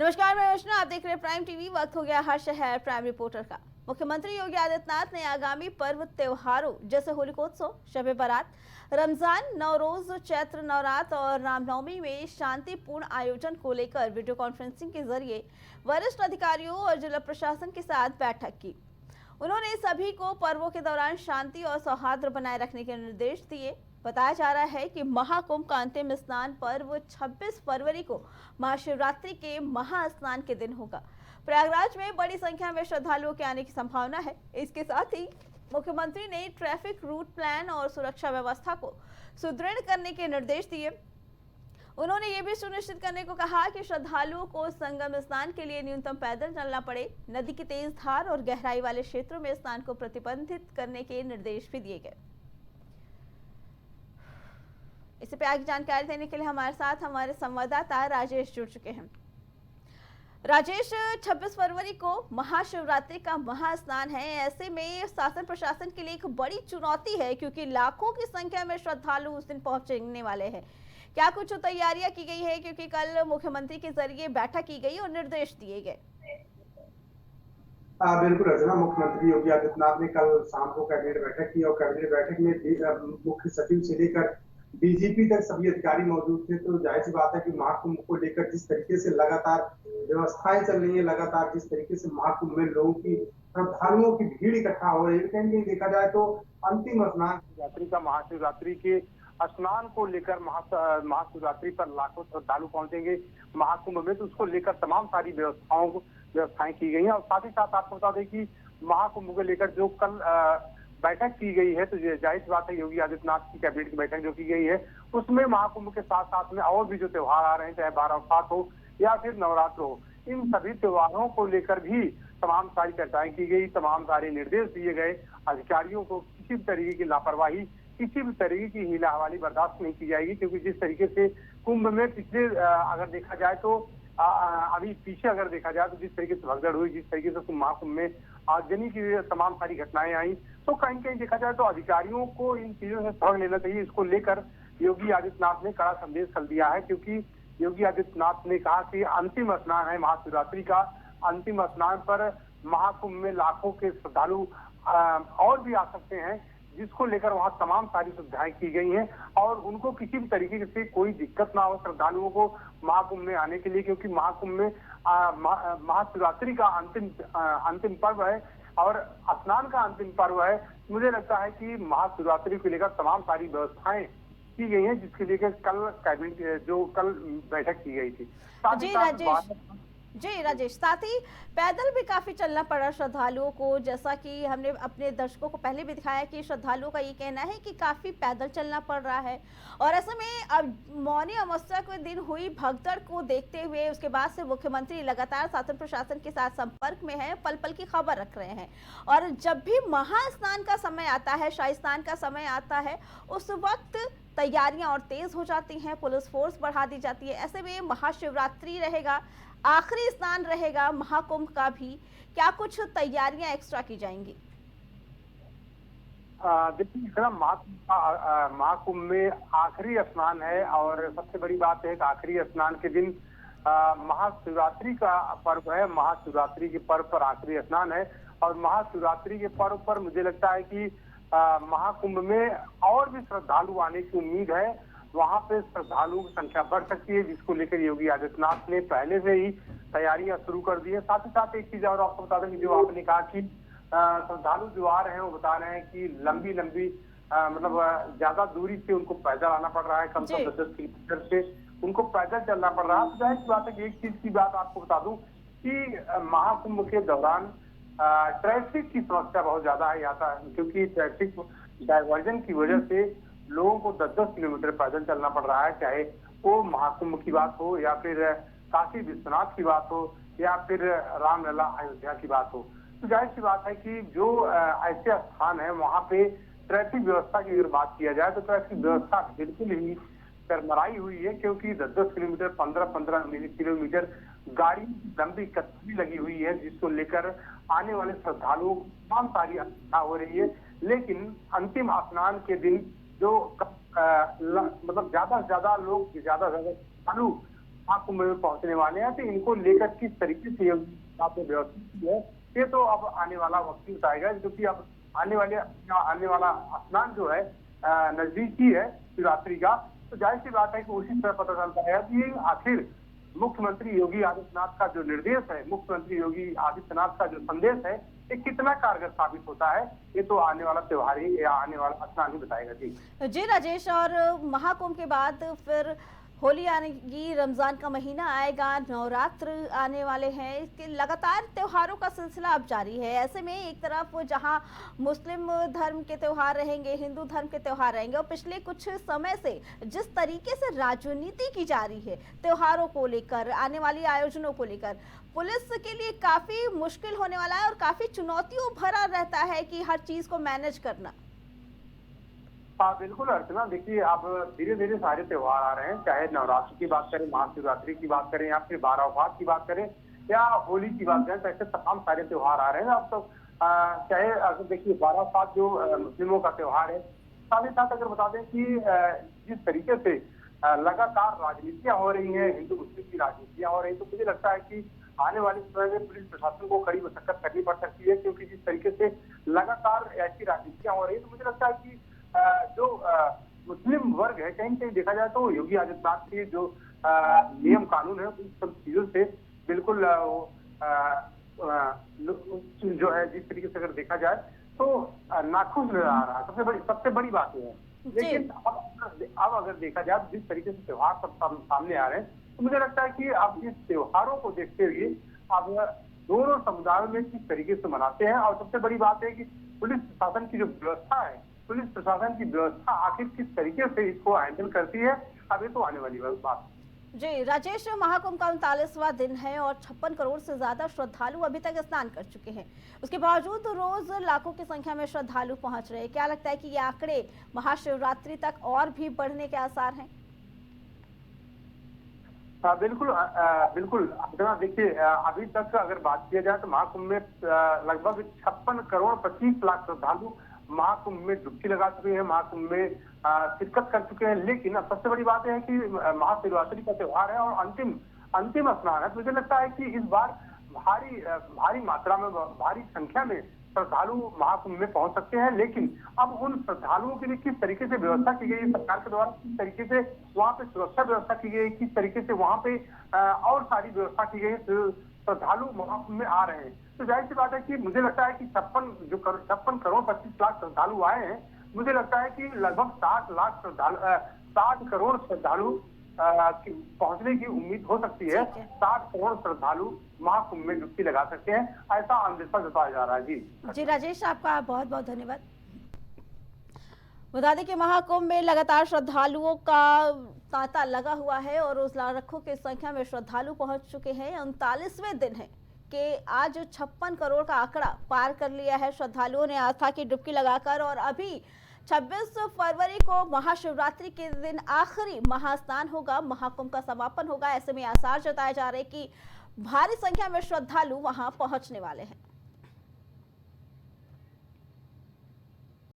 नमस्कार, मैं योजना, आप देख रहे हैं प्राइम टीवी। वक्त हो गया हर शहर प्राइम रिपोर्टर का। मुख्यमंत्री योगी आदित्यनाथ ने आगामी पर्व त्योहारों जैसे होलिकोत्सव, शब बारात, रमजान, नवरोज, चैत्र नवरात्र और रामनवमी में शांतिपूर्ण आयोजन को लेकर वीडियो कॉन्फ्रेंसिंग के जरिए वरिष्ठ अधिकारियों और जिला प्रशासन के साथ बैठक की। उन्होंने सभी को पर्वों के दौरान शांति और सौहार्द बनाए रखने के निर्देश दिए। बताया जा रहा है कि महाकुंभ का अंतिम स्नान पर्व 26 फरवरी को महाशिवरात्रि के महास्नान के दिन होगा। प्रयागराज में बड़ी संख्या में श्रद्धालुओं के आने की संभावना है। इसके साथ ही मुख्यमंत्री ने ट्रैफिक रूट प्लान और सुरक्षा व्यवस्था को सुदृढ़ करने के निर्देश दिए। उन्होंने ये भी सुनिश्चित करने को कहा कि श्रद्धालुओं को संगम स्नान के लिए न्यूनतम पैदल चलना पड़े। नदी की तेज धार और गहराई वाले क्षेत्रों में स्नान को प्रतिबंधित करने के निर्देश भी दिए गए। इसी पे आगे जानकारी देने के लिए हमारे साथ हमारे संवाददाता राजेश जुड़ चुके हैं। राजेश, 26 फरवरी को महाशिवरात्रि का महास्नान है। ऐसे में शासन प्रशासन के लिए एक बड़ी चुनौती है, क्योंकि लाखों की संख्या में श्रद्धालु उस दिन पहुंचने वाले हैं। क्या कुछ तैयारियां की गई है, क्योंकि कल मुख्यमंत्री के जरिए बैठक की गई और निर्देश दिए गए? बिल्कुल रचना, मुख्यमंत्री योगी आदित्यनाथ ने कल शाम को कैबिनेट बैठक की और कैबिनेट बैठक में मुख्य सचिव से लेकर डीजीपी तक सभी अधिकारी मौजूद थे। तो जाहिर सी बात है कि महाकुंभ को लेकर जिस तरीके से लगातार व्यवस्थाएं चल रही है, लगातार जिस तरीके से महाकुंभ में लोगों की, श्रद्धालुओं की भीड़ इकट्ठा हो रही है, कहीं कहीं देखा जाए तो अंतिम स्नान शिवरात्रि का, महाशिवरात्रि के स्नान को लेकर महाशिवरात्रि पर लाखों श्रद्धालु पहुंचेंगे महाकुंभ में। तो उसको लेकर तमाम सारी व्यवस्थाएं की गई हैं। और साथ ही साथ आपको बता दें कि महाकुंभ को लेकर जो कल बैठक की गई है, तो जाहिर बात है योगी आदित्यनाथ की कैबिनेट की बैठक जो की गई है, उसमें महाकुंभ के साथ साथ में और भी जो त्योहार आ रहे हैं, चाहे बारात हो या फिर नवरात्र हो, इन सभी त्योहारों को लेकर भी तमाम सारी चर्चाएं की गई, तमाम सारे निर्देश दिए गए। अधिकारियों को किसी भी तरीके की लापरवाही, किसी भी तरीके की हीला हवाली बर्दाश्त नहीं की जाएगी, क्योंकि जिस तरीके से कुंभ में पिछले अगर देखा जाए तो अभी पीछे अगर देखा जाए तो जिस तरीके से भगदड़ हुई, जिस तरीके से महाकुंभ में आगजनी की तमाम सारी घटनाएं आई, तो कहीं कहीं देखा जाए तो अधिकारियों को इन चीजों से सबक लेना चाहिए। इसको लेकर योगी आदित्यनाथ ने कड़ा संदेश कल दिया है, क्योंकि योगी आदित्यनाथ ने कहा कि अंतिम स्नान है महाशिवरात्रि का। अंतिम स्नान पर महाकुंभ में लाखों के श्रद्धालु और भी आ सकते हैं, जिसको लेकर वहां तमाम सारी सुविधाएं की गई हैं और उनको किसी भी तरीके से कोई दिक्कत ना हो श्रद्धालुओं को महाकुंभ में आने के लिए, क्योंकि महाकुंभ में महाशिवरात्रि का अंतिम पर्व है और स्नान का अंतिम पर्व है। मुझे लगता है कि महाशिवरात्रि को लेकर तमाम सारी व्यवस्थाएं की गई हैं, जिसके लेकर कल कैबिनेट जो कल बैठक की गई थी। जी राजेश, साथ ही पैदल भी काफी चलना पड़ा श्रद्धालुओं को। जैसा कि हमने अपने दर्शकों को पहले भी दिखाया कि श्रद्धालुओं का ये कहना है कि काफी पैदल चलना पड़ रहा है। और ऐसे में अब मौनी अमावस्या के दिन हुई भगदड़ को देखते हुए उसके बाद से मुख्यमंत्री लगातार शासन प्रशासन के साथ संपर्क में है, पल पल की खबर रख रहे हैं। और जब भी महास्नान का समय आता है, शाही स्नान का समय आता है, उस वक्त तैयारियां और तेज हो जाती हैं, पुलिस फोर्स बढ़ा दी जाती है। ऐसे में महाशिवरात्रि रहेगा, आखिरी स्नान रहेगा महाकुंभ का भी, क्या कुछ तैयारियां एक्स्ट्रा की जाएंगी? देखिए, महाकुंभ में आखिरी स्नान है और सबसे बड़ी बात है कि आखिरी स्नान के दिन महाशिवरात्रि का पर्व है। महाशिवरात्रि के पर्व पर आखिरी स्नान है और महाशिवरात्रि के पर्व पर मुझे लगता है कि महाकुंभ में और भी श्रद्धालु आने की उम्मीद है। वहां पे श्रद्धालुओं की संख्या बढ़ सकती है, जिसको लेकर योगी आदित्यनाथ ने पहले से ही तैयारियां शुरू कर दी है। साथ ही साथ एक चीज और आपको बता दें कि जो आपने कहा कि श्रद्धालु जो आ रहे हैं वो बता रहे हैं कि लंबी लंबी मतलब ज्यादा दूरी से उनको पैदल आना पड़ रहा है, कम से कम 10 किलोमीटर से उनको पैदल चलना पड़ रहा है। तो जाहिर सी बात है कि एक चीज की बात आपको बता दूं कि महाकुंभ के दौरान ट्रैफिक की समस्या बहुत ज्यादा है क्योंकि ट्रैफिक डायवर्जन की वजह से लोगों को 10-10 किलोमीटर पैदल चलना पड़ रहा है, चाहे वो महाकुंभ की बात हो या फिर काशी विश्वनाथ की बात हो या फिर रामलला अयोध्या की बात हो। तो जाहिर सी बात है कि जो ऐसे स्थान है वहां पे ट्रैफिक व्यवस्था की अगर बात किया जाए तो ट्रैफिक व्यवस्था बिल्कुल ही चरमराई हुई है, क्योंकि 10-10 किलोमीटर, 15-15 किलोमीटर गाड़ी लंबी कतारें लगी हुई है, जिसको लेकर आने वाले श्रद्धालुओं को तमाम सारी असुविधा हो रही है। लेकिन अंतिम स्नान के दिन जो मतलब ज्यादा से ज्यादा श्रद्धालु महाकुंभ में पहुंचने वाले हैं, तो इनको लेकर किस तरीके से आपने व्यवस्थित की है, ये तो अब आने वाला वक्त ही बताएगा। क्योंकि अब आने वाला स्नान जो है नजदीकी है शिवरात्रि का, तो जाहिर सी बात है कि उसी तरह पता चलता है कि आखिर मुख्यमंत्री योगी आदित्यनाथ का जो निर्देश है, मुख्यमंत्री योगी आदित्यनाथ का जो संदेश है, ये कितना कारगर साबित होता है, ये तो आने वाला त्योहार ही या आने वाला स्नान ही बताएगा। जी राजेश, और महाकुंभ के बाद फिर होली आएगी, रमजान का महीना आएगा, नवरात्र आने वाले हैं, इसके लगातार त्योहारों का सिलसिला अब जारी है। ऐसे में एक तरफ जहां मुस्लिम धर्म के त्योहार रहेंगे, हिंदू धर्म के त्योहार रहेंगे, और पिछले कुछ समय से जिस तरीके से राजनीति की जा रही है त्योहारों को लेकर, आने वाली आयोजनों को लेकर, पुलिस के लिए काफी मुश्किल होने वाला है और काफी चुनौतियों भरा रहता है कि हर चीज को मैनेज करना। हाँ बिल्कुल अर्चना, देखिए अब धीरे धीरे सारे त्योहार आ रहे हैं, चाहे नवरात्र की बात करें, महाशिवरात्रि की बात करें, या फिर बारावफात की बात करें, या होली की बात करें, तो ऐसे तमाम सारे त्योहार आ रहे हैं। अब तो चाहे अगर देखिए बारावफात जो मुस्लिमों का त्योहार है, साथ ही साथ अगर बता दें कि जिस तरीके से लगातार राजनीतियां हो रही हैं, हिंदू मुस्लिम की राजनीतियां हो रही हैं, तो मुझे लगता है कि आने वाले समय में पुलिस प्रशासन को कड़ी मशक्कत करनी पड़ सकती है। क्योंकि जिस तरीके से लगातार ऐसी राजनीतियां हो रही है, तो मुझे लगता है कि जो मुस्लिम वर्ग है, कहीं कहीं देखा जाए तो योगी आदित्यनाथ के जो नियम कानून है, उन सब चीजों से बिल्कुल जो है, जिस तरीके से अगर देखा जाए तो नाखुश नजर आ रहा है। सबसे बड़ी बात यह है। लेकिन अब अगर देखा जाए जिस तरीके से त्योहार सब सामने आ रहे हैं, तो मुझे लगता है कि अब इस त्योहारों को देखते हुए अब दोनों समुदायों में किस तरीके से मनाते हैं, और सबसे बड़ी बात है कि पुलिस प्रशासन की जो व्यवस्था है, पुलिस प्रशासन की व्यवस्था आखिर किस तरीके से इसको हैंडल करती है, अब ये तो आने वाली बात। जी राजेश, महाकुंभ का 39वां दिन है और 56 करोड़ से ज्यादा श्रद्धालु अभी तक स्नान कर चुके हैं। उसके बावजूद रोज लाखों की संख्या में श्रद्धालु पहुंच रहे हैं। क्या लगता है कि ये आंकड़े महाशिवरात्रि तक और भी बढ़ने के आसार हैं? बिल्कुल बिल्कुल। देखिए अभी तक अगर बात किया जाए तो महाकुंभ में लगभग 56 करोड़ 25 लाख श्रद्धालु महाकुंभ में डुबकी लगा चुके हैं, महाकुंभ में शिरकत कर चुके हैं। लेकिन अब सबसे बड़ी बात यह है कि महाशिवरात्रि का त्योहार है और अंतिम स्नान है। तो मुझे लगता है कि इस बार भारी मात्रा में, भारी संख्या में श्रद्धालु महाकुंभ में पहुंच सकते हैं। लेकिन अब उन श्रद्धालुओं के लिए किस तरीके से व्यवस्था की गई सरकार के द्वारा, किस तरीके से वहां पे सुरक्षा व्यवस्था की गई, किस तरीके से वहां पे और सारी व्यवस्था की गई, श्रद्धालु महाकुंभ में आ रहे हैं, तो जाहिर सी बात है कि मुझे लगता है कि 56 करोड़ 25 लाख श्रद्धालु आए हैं। मुझे लगता है कि लगभग 60 करोड़ श्रद्धालु पहुंचने की उम्मीद हो सकती है। 60 करोड़ श्रद्धालु महाकुंभ में डुबकी लगा सकते हैं, ऐसा अंदेशा जताया जा रहा है। जी राजेश, आपका बहुत बहुत धन्यवाद। बता दें कि महाकुंभ में लगातार श्रद्धालुओं का तांता लगा हुआ है और रोज लाखों की संख्या में श्रद्धालु पहुंच चुके हैं। 39वें दिन है कि आज 56 करोड़ का आंकड़ा पार कर लिया है श्रद्धालुओं ने आस्था की डुबकी लगाकर। और अभी 26 फरवरी को महाशिवरात्रि के दिन आखिरी महास्नान होगा, महाकुंभ का समापन होगा। ऐसे में आसार जताए जा रहे कि भारी संख्या में श्रद्धालु वहां पहुंचने वाले हैं।